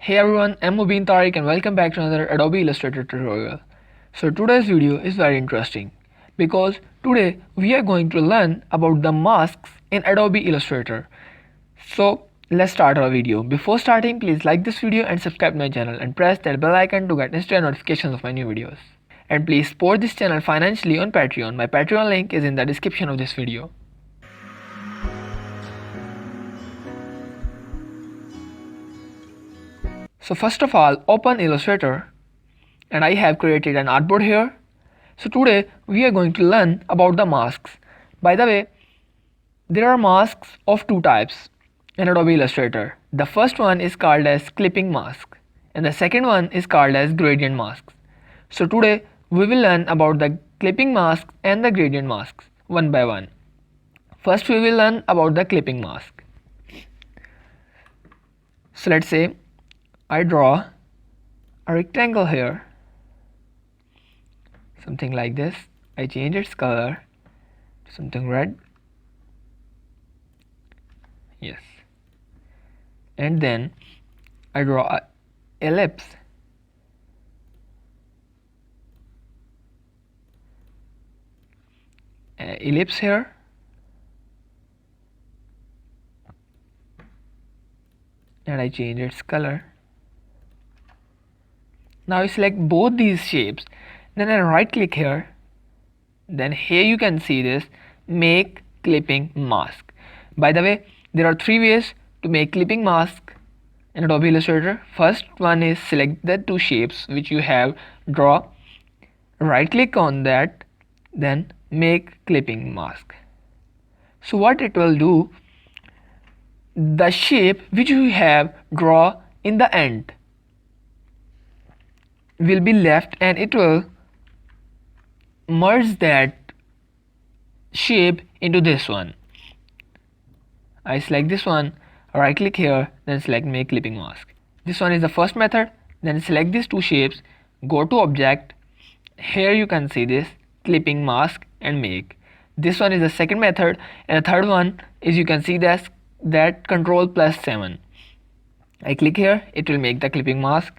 Hey everyone, I'm Mubeen Tariq and welcome back to another Adobe Illustrator tutorial. So today's video is very interesting because today we are going to learn about the masks in Adobe Illustrator. So let's start our video. Before starting, please like this video and subscribe to my channel and press that bell icon to get instant notifications of my new videos. And please support this channel financially on Patreon. My Patreon link is in the description of this video. So first of all, open Illustrator and I have created an artboard here. So today we are going to learn about the masks. By the way, there are masks of two types in Adobe Illustrator. The first one is called as clipping mask and the second one is called as gradient masks. So today we will learn about the clipping masks and the gradient masks one by one. First we will learn about the clipping mask. So let's say I draw a rectangle here, something like this. I change its color to something red. Yes. And then I draw a ellipse. Ellipse here. And I change its color. Now I select both these shapes. Then I right click here. Then here you can see this make clipping mask. By the way, there are three ways to make clipping mask in Adobe Illustrator. First one is select the two shapes which you have draw, right click on that, then make clipping mask. So what it will do, the shape which you have draw in the end will be left and it will merge that shape into this one. I select this one, right click here, then select make clipping mask. This one is the first method. Then select these two shapes, go to object, here you can see this clipping mask and make. This one is the second method and the third one is you can see that control plus 7. I click here, it will make the clipping mask.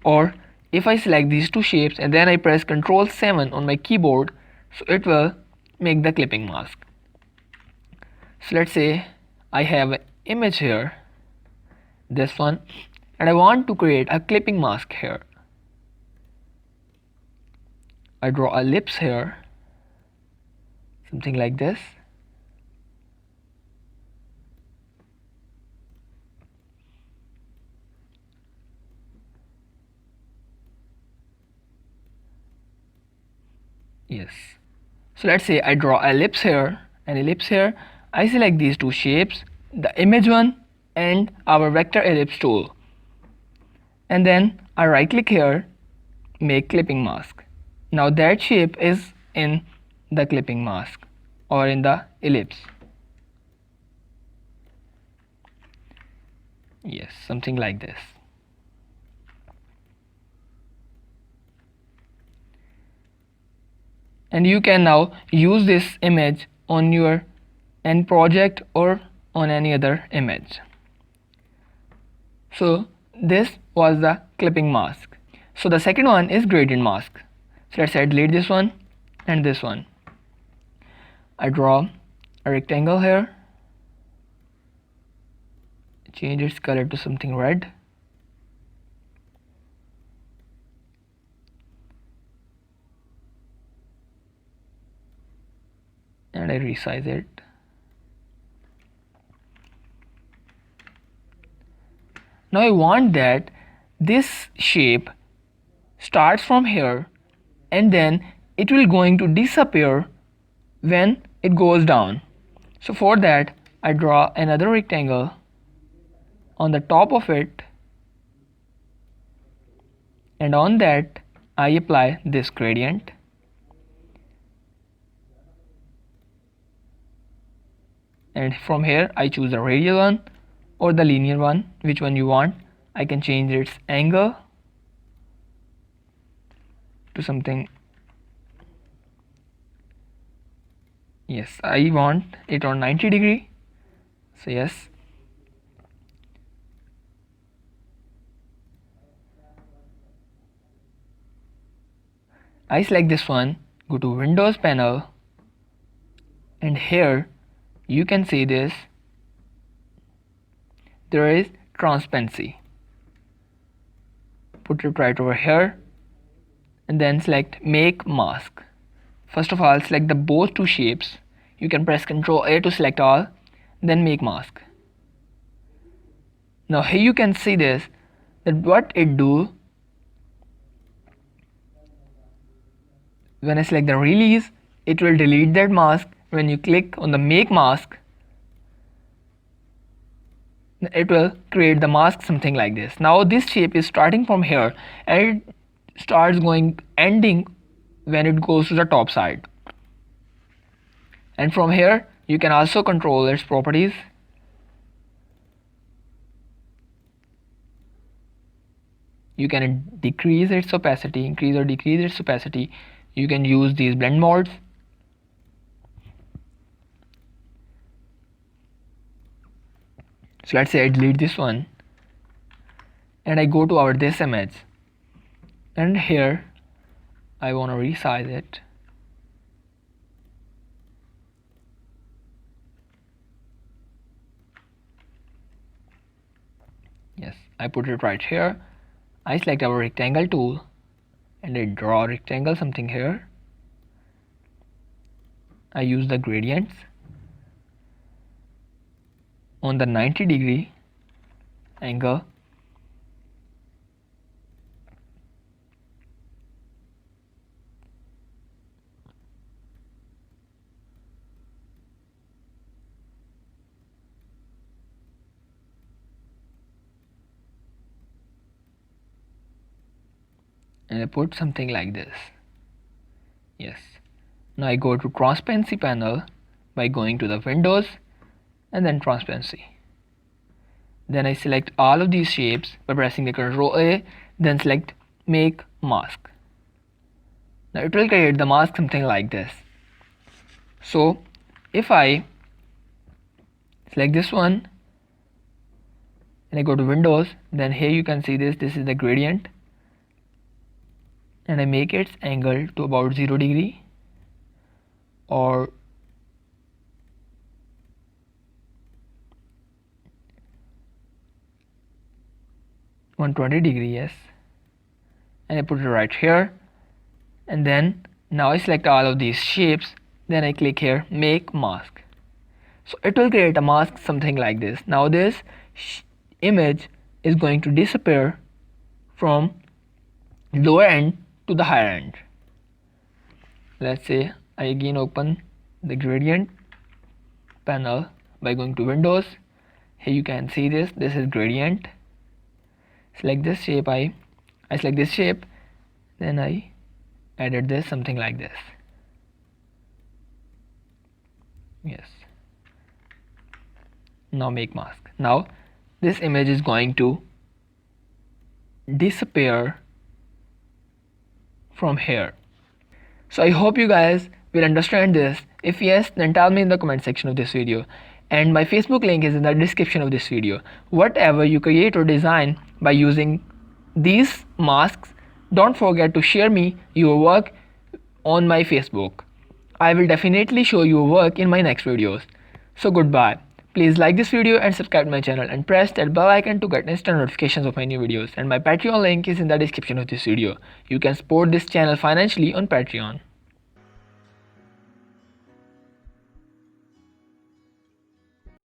Or if I select these two shapes and then I press control 7 on my keyboard, so it will make the clipping mask. So let's say I have an image here, this one, and I want to create a clipping mask here. I draw a ellipse here, something like this. Yes. So let's say I draw an ellipse here, I select these two shapes, the image one and our vector ellipse tool. And then I right click here, make clipping mask. Now that shape is in the clipping mask or in the ellipse. Yes, something like this. And you can now use this image on your end project or on any other image. So this was the clipping mask. So the second one is gradient mask. So let's say delete this one and this one. I draw a rectangle here, change its color to something red. And I resize it. Now I want that this shape starts from here and then it will going to disappear when it goes down. So for that I draw another rectangle, on the top of it, and on that I apply this gradient. And from here I choose the radial one or the linear one, which one you want. I can change its angle to something. Yes, I want it on 90 degree. So yes, I select this one, go to Windows panel, and here you can see this, there is transparency. Put it right over here and then select make mask. First of all, select the both two shapes. You can press Ctrl A to select all, then make mask. Now here you can see this, that what it do, when I select the release, it will delete that mask. When you click on the make mask, it will create the mask something like this. Now this shape is starting from here and it starts going ending when it goes to the top side. And from here you can also control its properties. You can decrease its opacity, increase or decrease its opacity. You can use these blend modes. So let's say I delete this one and I go to our this image, and here I want to resize it. Yes, I put it right here. I select our rectangle tool and I draw a rectangle something here. I use the gradients on the 90-degree angle. And I put something like this. Yes. Now I go to transparency panel by going to the Windows and then transparency. Then I select all of these shapes by pressing the Ctrl A, then select make mask. Now it will create the mask something like this. So if I select this one and I go to Windows, then here you can see this is the gradient, and I make its angle to about 0 degree or 120 degree, yes, and I put it right here. And then now I select all of these shapes, then I click here make mask. So it will create a mask something like this. Now this image is going to disappear from lower end to the higher end. Let's say I again open the gradient panel by going to Windows. Here you can see this is gradient. Select this shape, I select this shape, then I added this something like this. Yes. Now make mask. Now this image is going to disappear from here. So I hope you guys will understand this. If yes, then tell me in the comment section of this video. And my Facebook link is in the description of this video. Whatever you create or design by using these masks, don't forget to share me your work on my Facebook. I will definitely show your work in my next videos. So goodbye. Please like this video and subscribe to my channel and press that bell icon to get instant notifications of my new videos. And my Patreon link is in the description of this video. You can support this channel financially on Patreon.